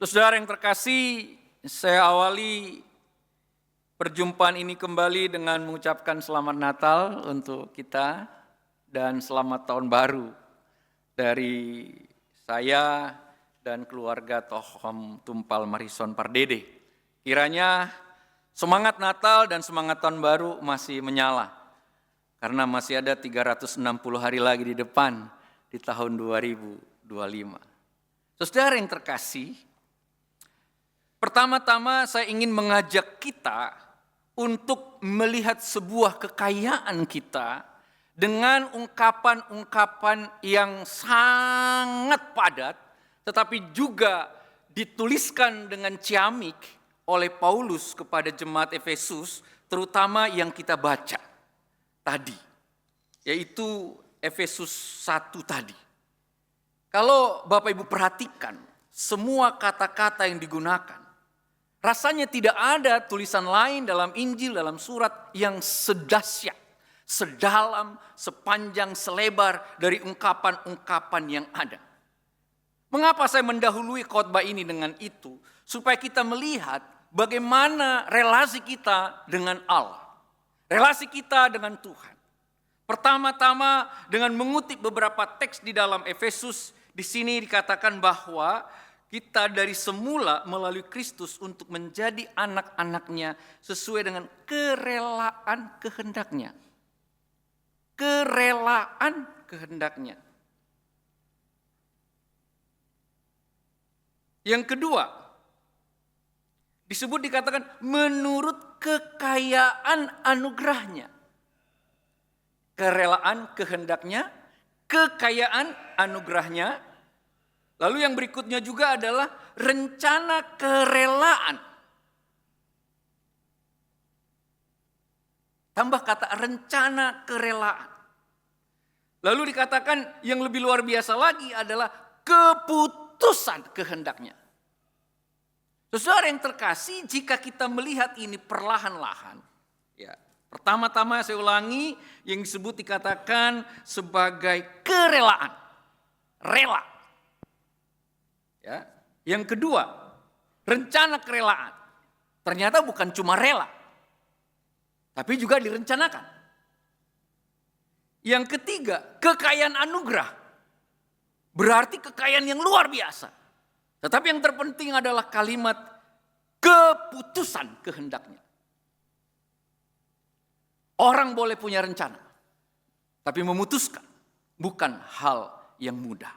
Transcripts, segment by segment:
Saudara yang terkasih, saya awali perjumpaan ini kembali dengan mengucapkan selamat Natal untuk kita dan selamat tahun baru dari saya dan keluarga Tohom Tumpal Marison Pardede. Kiranya semangat Natal dan semangat tahun baru masih menyala karena masih ada 360 hari lagi di depan di tahun 2025. Saudara yang terkasih, pertama-tama saya ingin mengajak kita untuk melihat sebuah kekayaan kita dengan ungkapan-ungkapan yang sangat padat, tetapi juga dituliskan dengan ciamik oleh Paulus kepada jemaat Efesus, terutama yang kita baca tadi, yaitu Efesus 1 tadi. Kalau Bapak Ibu perhatikan, semua kata-kata yang digunakan, rasanya tidak ada tulisan lain dalam Injil, dalam surat yang sedahsyat, sedalam, sepanjang, selebar dari ungkapan-ungkapan yang ada. Mengapa saya mendahului khotbah ini dengan itu? Supaya kita melihat bagaimana relasi kita dengan Allah. Relasi kita dengan Tuhan. Pertama-tama dengan mengutip beberapa teks di dalam Efesus, di sini dikatakan bahwa kita dari semula melalui Kristus untuk menjadi anak-anaknya sesuai dengan kerelaan kehendaknya. Kerelaan kehendaknya. Yang kedua, disebut dikatakan menurut kekayaan anugerahnya. Kerelaan kehendaknya, kekayaan anugerahnya. Lalu yang berikutnya juga adalah rencana kerelaan. Tambah kata rencana kerelaan. Lalu dikatakan yang lebih luar biasa lagi adalah keputusan kehendaknya. Saudara yang terkasih, jika kita melihat ini perlahan-lahan, ya, pertama-tama saya ulangi, yang disebut dikatakan sebagai kerelaan, rela. Ya. Yang kedua, rencana kerelaan. Ternyata bukan cuma rela, tapi juga direncanakan. Yang ketiga, kekayaan anugerah. Berarti kekayaan yang luar biasa. Tetapi yang terpenting adalah kalimat keputusan kehendaknya. Orang boleh punya rencana, tapi memutuskan bukan hal yang mudah.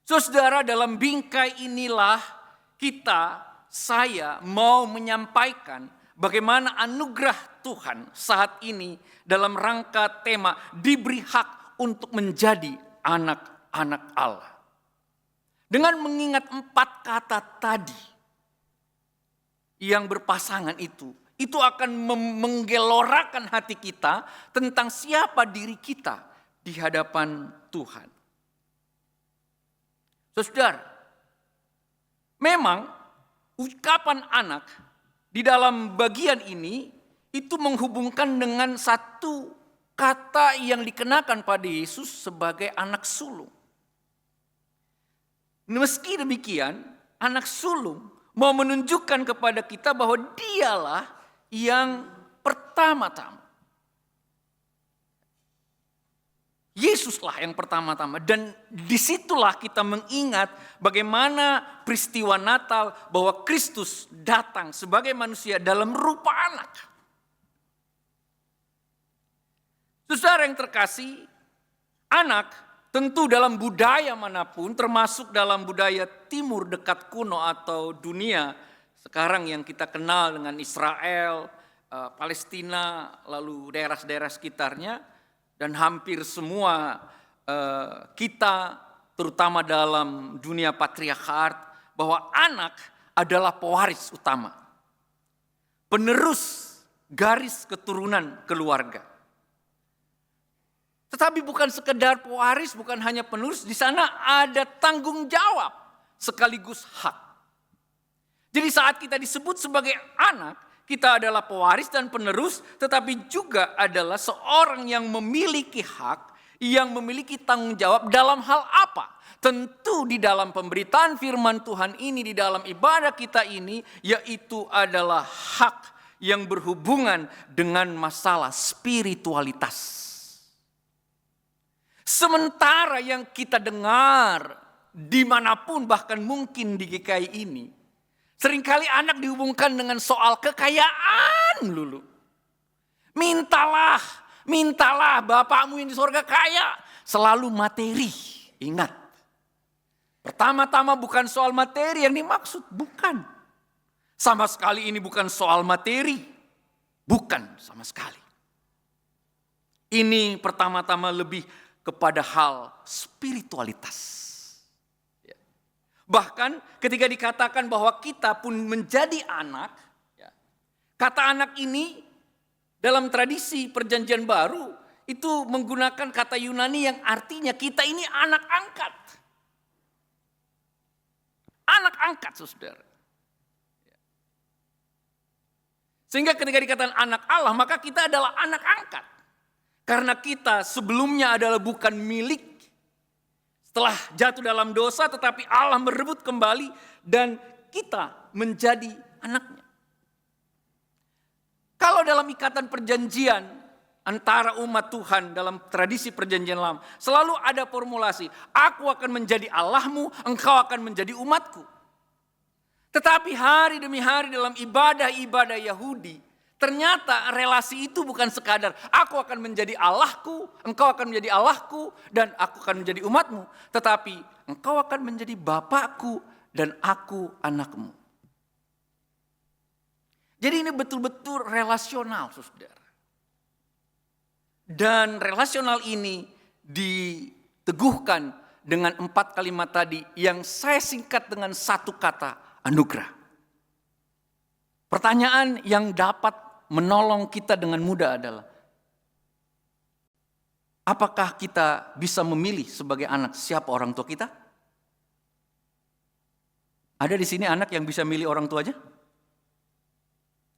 Saudara, dalam bingkai inilah saya mau menyampaikan bagaimana anugerah Tuhan saat ini dalam rangka tema diberi hak untuk menjadi anak-anak Allah. Dengan mengingat 4 kata tadi yang berpasangan itu akan menggelorakan hati kita tentang siapa diri kita di hadapan Tuhan. Saudara, memang ungkapan anak di dalam bagian ini itu menghubungkan dengan satu kata yang dikenakan pada Yesus sebagai anak sulung. Meski demikian, anak sulung mau menunjukkan kepada kita bahwa dialah yang pertama-tama. Yesuslah yang pertama-tama, dan disitulah kita mengingat bagaimana peristiwa Natal bahwa Kristus datang sebagai manusia dalam rupa anak. Saudara yang terkasih, anak tentu dalam budaya manapun, termasuk dalam budaya timur dekat kuno atau dunia sekarang yang kita kenal dengan Israel, Palestina, lalu daerah-daerah sekitarnya, dan hampir semua kita terutama dalam dunia patriarkat, bahwa anak adalah pewaris utama, penerus garis keturunan keluarga. Tetapi bukan sekedar pewaris, bukan hanya penerus, di sana ada tanggung jawab sekaligus hak. Jadi saat kita disebut sebagai anak, kita adalah pewaris dan penerus, tetapi juga adalah seorang yang memiliki hak yang memiliki tanggung jawab dalam hal apa? Tentu di dalam pemberitaan firman Tuhan ini, di dalam ibadah kita ini, yaitu adalah hak yang berhubungan dengan masalah spiritualitas. Sementara yang kita dengar dimanapun, bahkan mungkin di GKI ini, seringkali anak dihubungkan dengan soal kekayaan lulu. Mintalah Bapakmu yang di sorga kaya. Selalu materi, ingat. Pertama-tama bukan soal materi yang dimaksud, bukan. Sama sekali ini bukan soal materi, bukan sama sekali. Ini pertama-tama lebih kepada hal spiritualitas. Bahkan ketika dikatakan bahwa kita pun menjadi anak, kata anak ini dalam tradisi perjanjian baru itu menggunakan kata Yunani yang artinya kita ini anak angkat. Anak angkat, saudara. Sehingga ketika dikatakan anak Allah, maka kita adalah anak angkat. Karena kita sebelumnya adalah bukan milik. Setelah jatuh dalam dosa, tetapi Allah merebut kembali dan kita menjadi anaknya. Kalau dalam ikatan perjanjian antara umat Tuhan dalam tradisi perjanjian lama, selalu ada formulasi, aku akan menjadi Allahmu, engkau akan menjadi umatku. Tetapi hari demi hari dalam ibadah-ibadah Yahudi, ternyata relasi itu bukan sekadar aku akan menjadi Allahku, engkau akan menjadi Allahku, dan aku akan menjadi umatmu. Tetapi engkau akan menjadi Bapakku dan aku anakmu. Jadi ini betul-betul relasional, saudara. Dan relasional ini diteguhkan dengan 4 kalimat tadi yang saya singkat dengan satu kata, anugerah. Pertanyaan yang dapat menolong kita dengan mudah adalah, apakah kita bisa memilih sebagai anak siapa orang tua kita? Ada di sini anak yang bisa milih orang tuanya?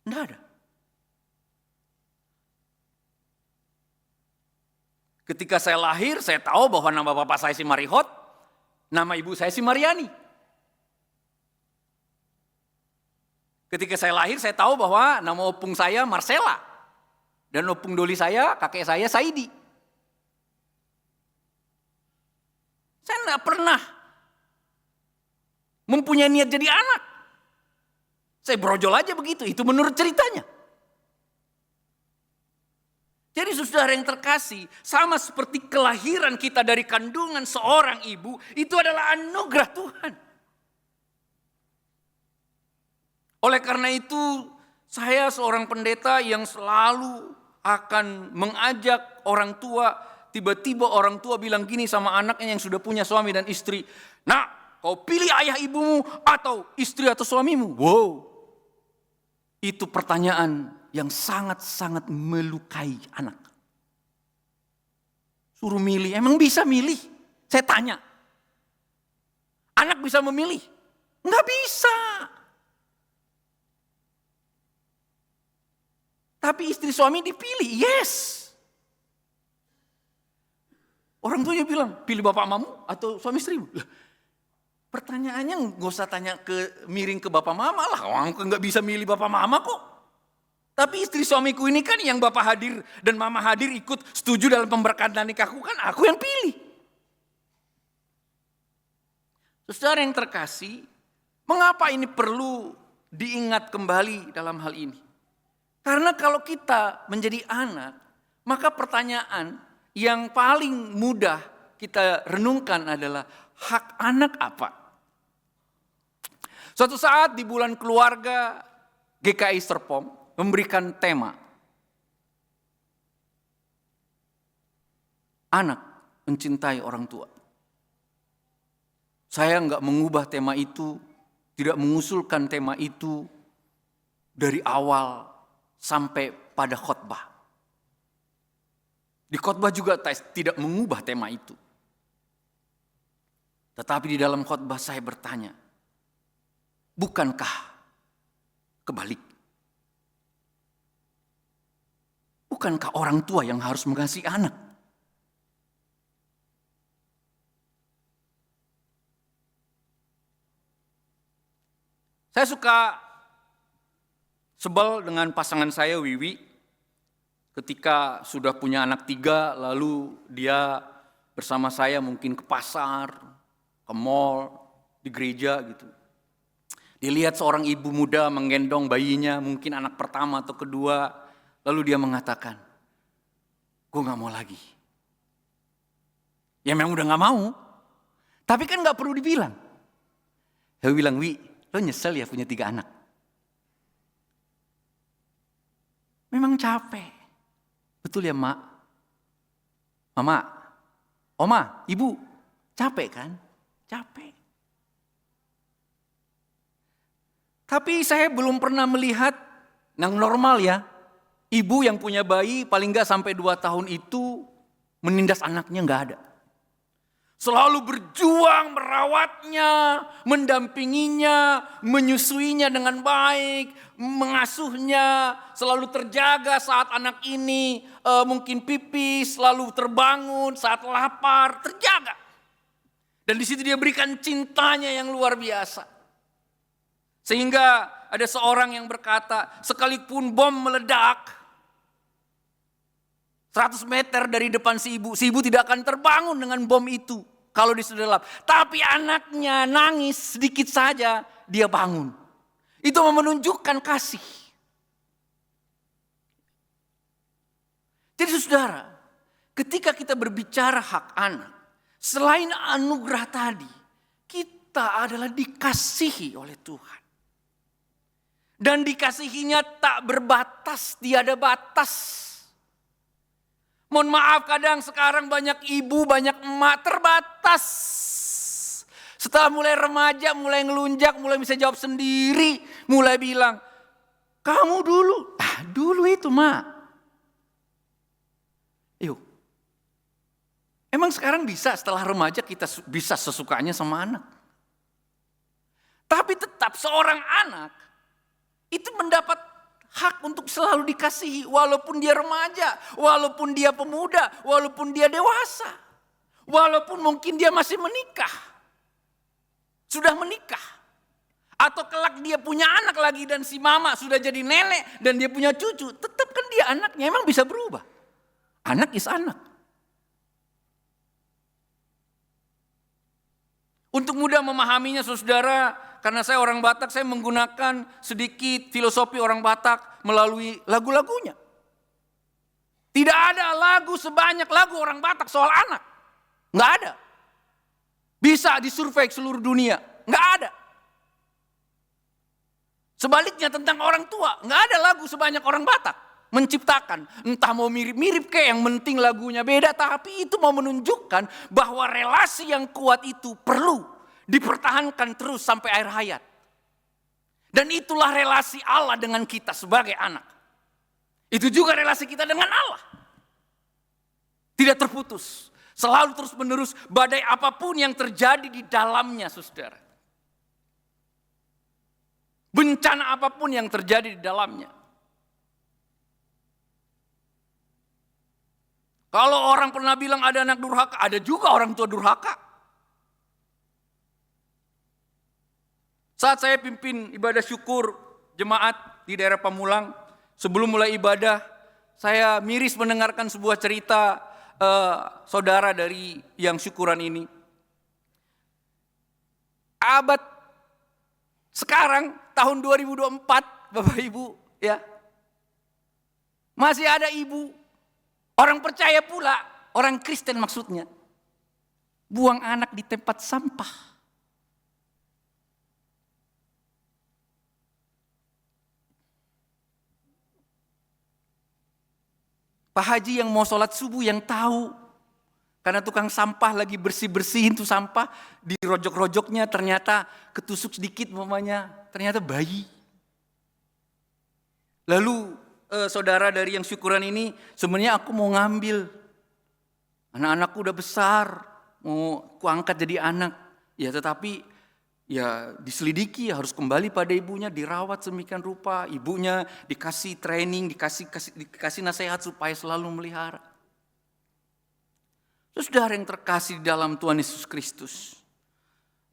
Tidak ada. Ketika saya lahir, saya tahu bahwa nama bapak saya si Marihot, nama ibu saya si Mariani. Ketika saya lahir, saya tahu bahwa nama opung saya Marcella. Dan opung doli saya, kakek saya Saidi. Saya tidak pernah mempunyai niat jadi anak. Saya brojol aja begitu, itu menurut ceritanya. Jadi saudara yang terkasih, sama seperti kelahiran kita dari kandungan seorang ibu, itu adalah anugerah Tuhan. Oleh karena itu, saya seorang pendeta yang selalu akan mengajak orang tua, tiba-tiba orang tua bilang gini sama anaknya yang sudah punya suami dan istri, "Nak, kau pilih ayah ibumu atau istri atau suamimu?" Wow, itu pertanyaan yang sangat-sangat melukai anak. Suruh milih, emang bisa milih? Saya tanya. Anak bisa memilih? Enggak bisa. Tapi istri suami dipilih, yes. Orang tuanya bilang, pilih bapak mamamu atau suami istrimu? Pertanyaannya nggak usah tanya miring ke bapak mama lah. Orang nggak bisa milih bapak mama kok. Tapi istri suamiku ini kan yang bapak hadir dan mama hadir ikut setuju dalam pemberkatan nikahku, kan aku yang pilih. Saudara yang terkasih, mengapa ini perlu diingat kembali dalam hal ini? Karena kalau kita menjadi anak, maka pertanyaan yang paling mudah kita renungkan adalah hak anak apa? Suatu saat di bulan keluarga GKI Serpong memberikan tema anak mencintai orang tua. Saya enggak mengubah tema itu, tidak mengusulkan tema itu dari awal sampai pada khotbah. Di khotbah juga tidak mengubah tema itu. Tetapi di dalam khotbah saya bertanya, bukankah kebalik? Bukankah orang tua yang harus mengasihi anak? Saya suka sebel dengan pasangan saya, Wiwi, ketika sudah punya anak 3, lalu dia bersama saya mungkin ke pasar, ke mall, di gereja gitu. Dilihat seorang ibu muda menggendong bayinya, mungkin anak pertama atau kedua, lalu dia mengatakan, gue gak mau lagi. Ya memang udah gak mau, tapi kan gak perlu dibilang. Saya bilang, Wi, lo nyesel ya punya 3 anak? Memang capek. Betul ya, Mak? Mama, Oma, Ibu, capek kan? Capek. Tapi saya belum pernah melihat yang normal ya. Ibu yang punya bayi paling gak sampai 2 tahun itu menindas anaknya, gak ada. Selalu berjuang merawatnya, mendampinginya, menyusuinya dengan baik, mengasuhnya, selalu terjaga saat anak ini mungkin pipis, selalu terbangun saat lapar, terjaga. Dan di situ dia berikan cintanya yang luar biasa. Sehingga ada seorang yang berkata, sekalipun bom meledak 100 meter dari depan si ibu tidak akan terbangun dengan bom itu kalau disedelap. Tapi anaknya nangis sedikit saja, dia bangun. Itu menunjukkan kasih. Jadi saudara, ketika kita berbicara hak anak, selain anugerah tadi, kita adalah dikasihi oleh Tuhan. Dan dikasihinya tak berbatas, tiada batas. Mohon maaf, kadang sekarang banyak ibu, banyak emak terbatas. Setelah mulai remaja, mulai ngelunjak, mulai bisa jawab sendiri, mulai bilang, kamu dulu, dulu itu mak. Yuk, emang sekarang bisa setelah remaja kita bisa sesukanya sama anak. Tapi tetap seorang anak itu mendapat hak untuk selalu dikasihi walaupun dia remaja, walaupun dia pemuda, walaupun dia dewasa. Walaupun mungkin dia masih menikah. Sudah menikah. Atau kelak dia punya anak lagi dan si mama sudah jadi nenek dan dia punya cucu. Tetap kan dia anaknya, emang bisa berubah. Anak is anak. Untuk mudah memahaminya saudara, karena saya orang Batak, saya menggunakan sedikit filosofi orang Batak melalui lagu-lagunya. Tidak ada lagu sebanyak lagu orang Batak soal anak. Nggak ada. Bisa disurvei seluruh dunia. Nggak ada. Sebaliknya tentang orang tua. Nggak ada lagu sebanyak orang Batak menciptakan. Entah mau mirip-mirip kayak yang penting lagunya beda. Tapi itu mau menunjukkan bahwa relasi yang kuat itu perlu dipertahankan terus sampai akhir hayat. Dan itulah relasi Allah dengan kita sebagai anak. Itu juga relasi kita dengan Allah. Tidak terputus. Selalu terus menerus badai apapun yang terjadi di dalamnya saudara. Bencana apapun yang terjadi di dalamnya. Kalau orang pernah bilang ada anak durhaka, ada juga orang tua durhaka. Saat saya pimpin ibadah syukur jemaat di daerah Pamulang, sebelum mulai ibadah, saya miris mendengarkan sebuah cerita saudara dari yang syukuran ini. Abad sekarang, tahun 2024, Bapak Ibu, ya, masih ada ibu, orang percaya pula, orang Kristen maksudnya, buang anak di tempat sampah. Pak Haji yang mau sholat subuh yang tahu. Karena tukang sampah lagi bersih-bersihin tuh sampah. Di rojok-rojoknya ternyata ketusuk sedikit mamanya. Ternyata bayi. Lalu saudara dari yang syukuran ini, sebenarnya aku mau ngambil. Anak-anakku udah besar. Mau kuangkat jadi anak. Ya tetapi ya diselidiki, harus kembali pada ibunya, dirawat sedemikian rupa, ibunya dikasih training, dikasih nasihat supaya selalu melihara. Saudara yang terkasih di dalam Tuhan Yesus Kristus,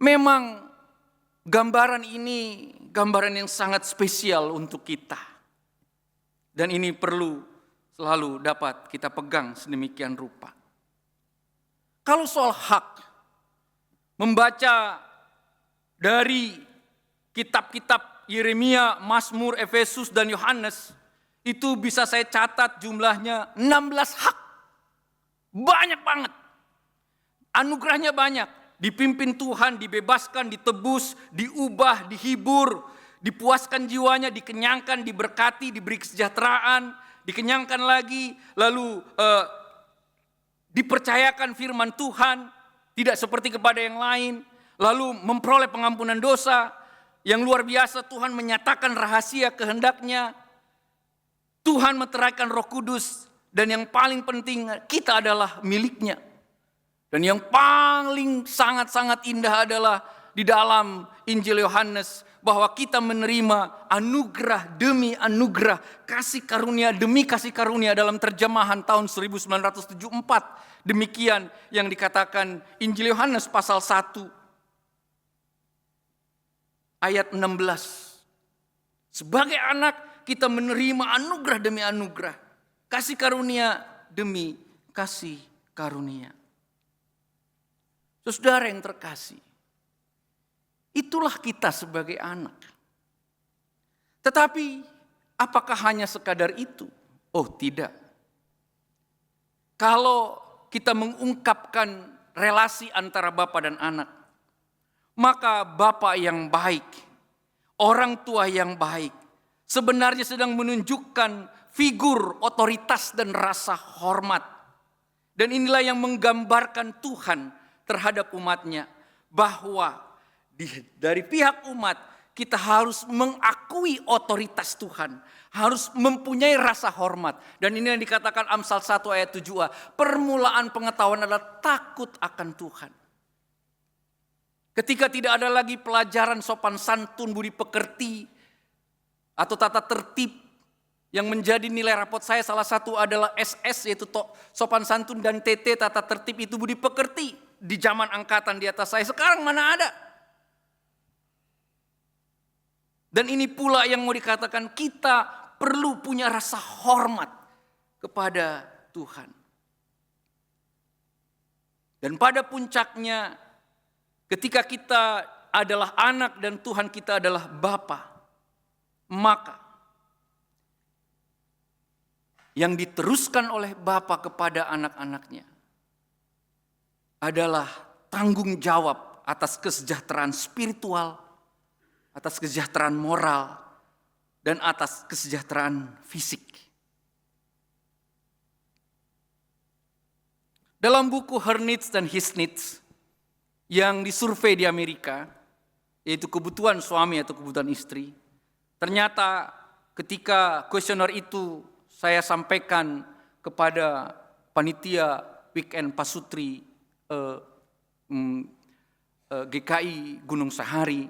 memang gambaran ini gambaran yang sangat spesial untuk kita. Dan ini perlu selalu dapat kita pegang sedemikian rupa. Kalau soal hak, membaca dari kitab-kitab Yeremia, Mazmur, Efesus, dan Yohanes, itu bisa saya catat jumlahnya 16 hak. Banyak banget. Anugerahnya banyak. Dipimpin Tuhan, dibebaskan, ditebus, diubah, dihibur, dipuaskan jiwanya, dikenyangkan, diberkati, diberi kesejahteraan, dikenyangkan lagi, lalu dipercayakan firman Tuhan, tidak seperti kepada yang lain, lalu memperoleh pengampunan dosa. Yang luar biasa, Tuhan menyatakan rahasia kehendaknya, Tuhan meteraikan Roh Kudus, dan yang paling penting kita adalah miliknya. Dan yang paling sangat-sangat indah adalah di dalam Injil Yohanes, bahwa kita menerima anugerah demi anugerah, kasih karunia demi kasih karunia dalam terjemahan tahun 1974. Demikian yang dikatakan Injil Yohanes pasal 1 ayat 16. Sebagai anak kita menerima anugerah demi anugerah, kasih karunia demi kasih karunia. Saudara yang terkasih, itulah kita sebagai anak. Tetapi apakah hanya sekadar itu? Oh tidak. Kalau kita mengungkapkan relasi antara bapa dan anak, maka bapa yang baik, orang tua yang baik, sebenarnya sedang menunjukkan figur otoritas dan rasa hormat. Dan inilah yang menggambarkan Tuhan terhadap umatnya, bahwa dari pihak umat kita harus mengakui otoritas Tuhan, harus mempunyai rasa hormat. Dan ini yang dikatakan Amsal 1 ayat 7a, permulaan pengetahuan adalah takut akan Tuhan. Ketika tidak ada lagi pelajaran sopan santun, budi pekerti, atau tata tertib, yang menjadi nilai rapot saya salah satu adalah SS, yaitu sopan santun, dan TT, tata tertib itu budi pekerti. Di zaman angkatan di atas saya, sekarang mana ada? Dan ini pula yang mau dikatakan, kita perlu punya rasa hormat kepada Tuhan. Dan pada puncaknya, ketika kita adalah anak dan Tuhan kita adalah Bapa, maka yang diteruskan oleh Bapa kepada anak-anaknya adalah tanggung jawab atas kesejahteraan spiritual, atas kesejahteraan moral, dan atas kesejahteraan fisik. Dalam buku Her Needs dan His Needs yang disurvei di Amerika, yaitu kebutuhan suami atau kebutuhan istri, ternyata ketika kuesioner itu saya sampaikan kepada panitia weekend Pasutri GKI Gunung Sahari,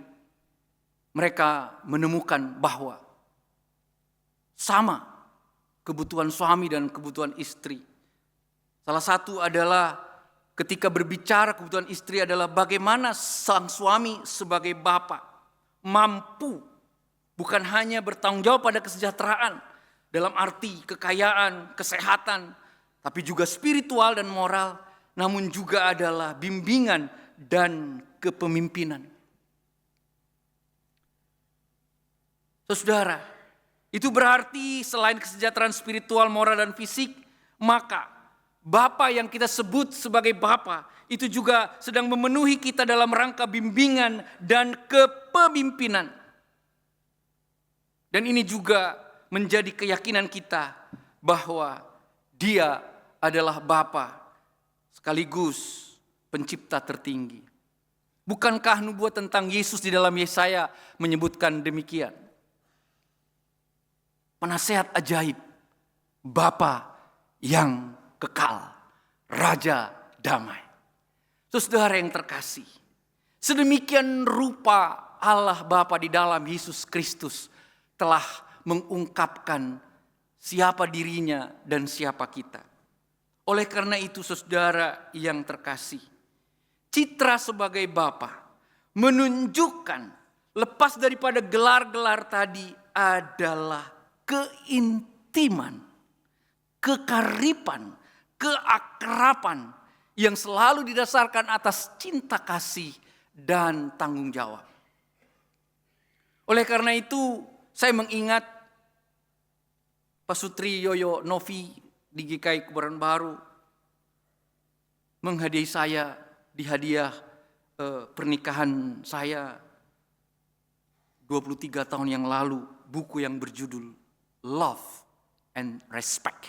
mereka menemukan bahwa sama kebutuhan suami dan kebutuhan istri. Salah satu adalah ketika berbicara kebutuhan istri adalah bagaimana sang suami sebagai bapa mampu bukan hanya bertanggung jawab pada kesejahteraan dalam arti kekayaan, kesehatan, tapi juga spiritual dan moral, namun juga adalah bimbingan dan kepemimpinan. Saudara, itu berarti selain kesejahteraan spiritual, moral, dan fisik, maka Bapa yang kita sebut sebagai Bapa itu juga sedang memenuhi kita dalam rangka bimbingan dan kepemimpinan. Dan ini juga menjadi keyakinan kita bahwa Dia adalah Bapa sekaligus pencipta tertinggi. Bukankah nubuat tentang Yesus di dalam Yesaya menyebutkan demikian? Penasehat ajaib, Bapa yang kekal, Raja damai. Saudara yang terkasih, sedemikian rupa Allah Bapa di dalam Yesus Kristus telah mengungkapkan siapa dirinya dan siapa kita. Oleh karena itu saudara yang terkasih, citra sebagai Bapa menunjukkan lepas daripada gelar-gelar tadi adalah keintiman, kekaripan, keakraban yang selalu didasarkan atas cinta kasih dan tanggung jawab. Oleh karena itu, saya mengingat Pak Sutri Yoyo Novi di GKI Kebayoran Baru menghadiahi saya di hadiah pernikahan saya 23 tahun yang lalu, buku yang berjudul Love and Respect.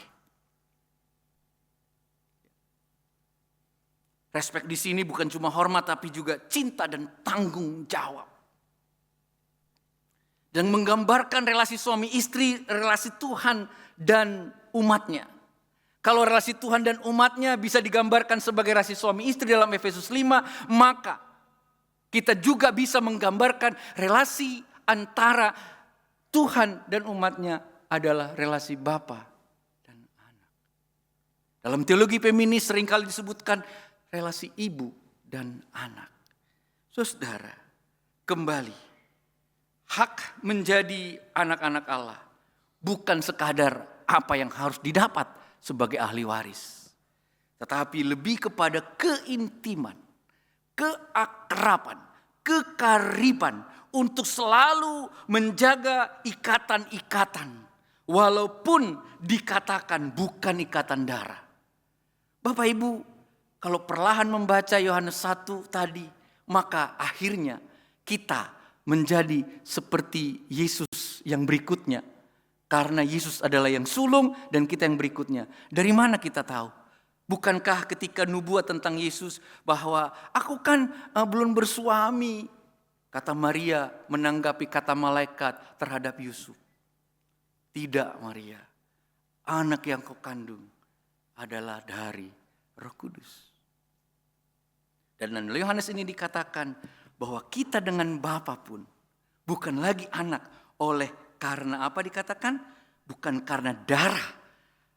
Respect di sini bukan cuma hormat tapi juga cinta dan tanggung jawab. Dan menggambarkan relasi suami istri, relasi Tuhan dan umatnya. Kalau relasi Tuhan dan umatnya bisa digambarkan sebagai relasi suami istri dalam Efesus 5, maka kita juga bisa menggambarkan relasi antara Tuhan dan umatnya adalah relasi bapa dan anak. Dalam teologi feminis seringkali disebutkan relasi ibu dan anak. Saudara, kembali, hak menjadi anak-anak Allah bukan sekadar apa yang harus didapat sebagai ahli waris, tetapi lebih kepada keintiman, keakraban, kekariban untuk selalu menjaga ikatan-ikatan walaupun dikatakan bukan ikatan darah. Bapak Ibu, kalau perlahan membaca Yohanes 1 tadi, maka akhirnya kita menjadi seperti Yesus yang berikutnya. Karena Yesus adalah yang sulung dan kita yang berikutnya. Dari mana kita tahu? Bukankah ketika nubuat tentang Yesus bahwa aku kan belum bersuami, kata Maria menanggapi kata malaikat terhadap Yusuf. Tidak Maria, anak yang kau kandung adalah dari Roh Kudus. Dan dalam Yohanes ini dikatakan bahwa kita dengan Bapa pun bukan lagi anak oleh karena apa dikatakan? Bukan karena darah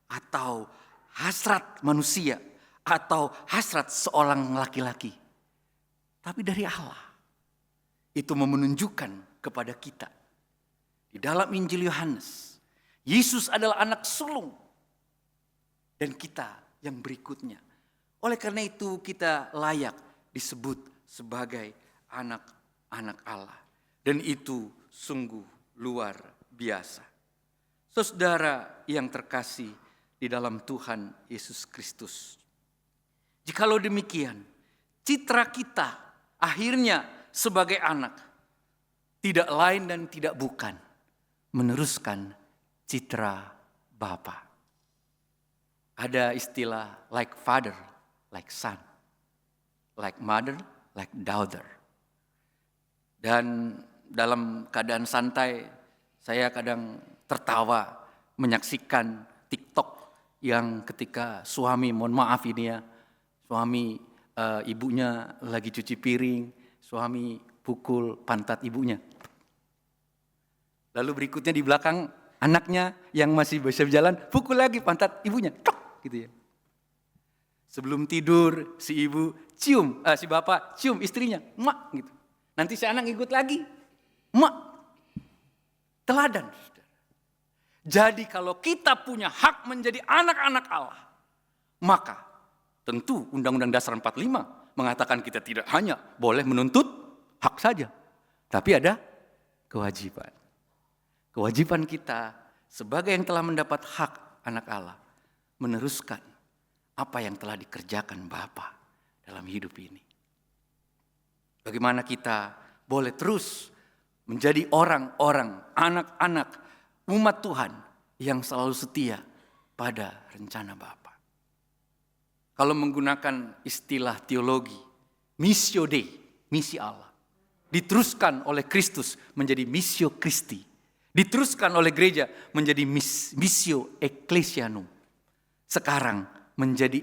atau hasrat manusia atau hasrat seorang laki-laki. Tapi dari Allah. Itu menunjukkan kepada kita. Di dalam Injil Yohanes, Yesus adalah anak sulung. Dan kita yang berikutnya. Oleh karena itu kita layak disebut sebagai anak-anak Allah. Dan itu sungguh luar biasa. Saudara yang terkasih di dalam Tuhan Yesus Kristus. Jikalau demikian, citra kita akhirnya sebagai anak tidak lain dan tidak bukan meneruskan citra Bapa. Ada istilah like father, like son, like mother, like daughter. Dan dalam keadaan santai, saya kadang tertawa menyaksikan TikTok yang ketika suami, mohon maaf ini ya, suami ibunya lagi cuci piring, suami pukul pantat ibunya. Lalu berikutnya di belakang anaknya yang masih bisa berjalan, pukul lagi pantat ibunya, tok gitu ya. Sebelum tidur si ibu cium, si bapak cium istrinya, mak gitu. Nanti si anak ikut lagi, mak. Teladan. Jadi kalau kita punya hak menjadi anak-anak Allah, maka tentu Undang-Undang Dasar 45 mengatakan kita tidak hanya boleh menuntut hak saja, tapi ada kewajiban. Kewajiban kita sebagai yang telah mendapat hak anak Allah, meneruskan apa yang telah dikerjakan Bapa dalam hidup ini. Bagaimana kita boleh terus menjadi orang-orang, anak-anak umat Tuhan yang selalu setia pada rencana Bapa. Kalau menggunakan istilah teologi, missio Dei, misi Allah, diteruskan oleh Kristus menjadi missio Christi, diteruskan oleh gereja menjadi missio Ecclesianum. Sekarang menjadi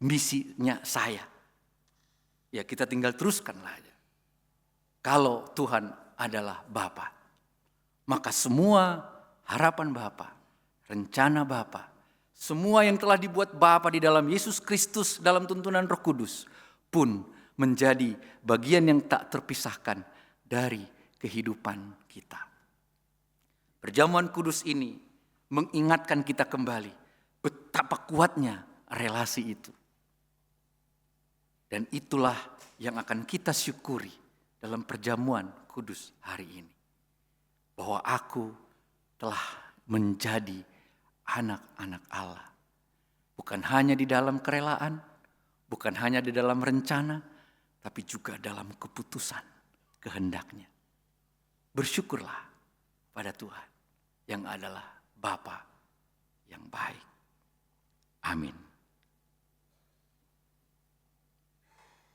misinya saya. Ya kita tinggal teruskanlah aja. Kalau Tuhan adalah Bapa, maka semua harapan Bapa, rencana Bapa, semua yang telah dibuat Bapa di dalam Yesus Kristus dalam tuntunan Roh Kudus pun menjadi bagian yang tak terpisahkan dari kehidupan kita. Perjamuan kudus ini mengingatkan kita kembali betapa kuatnya relasi itu. Dan itulah yang akan kita syukuri dalam perjamuan kudus hari ini. Bahwa aku telah menjadi anak-anak Allah. Bukan hanya di dalam kerelaan, bukan hanya di dalam rencana, tapi juga dalam keputusan kehendaknya. Bersyukurlah pada Tuhan yang adalah Bapa yang baik. Amin.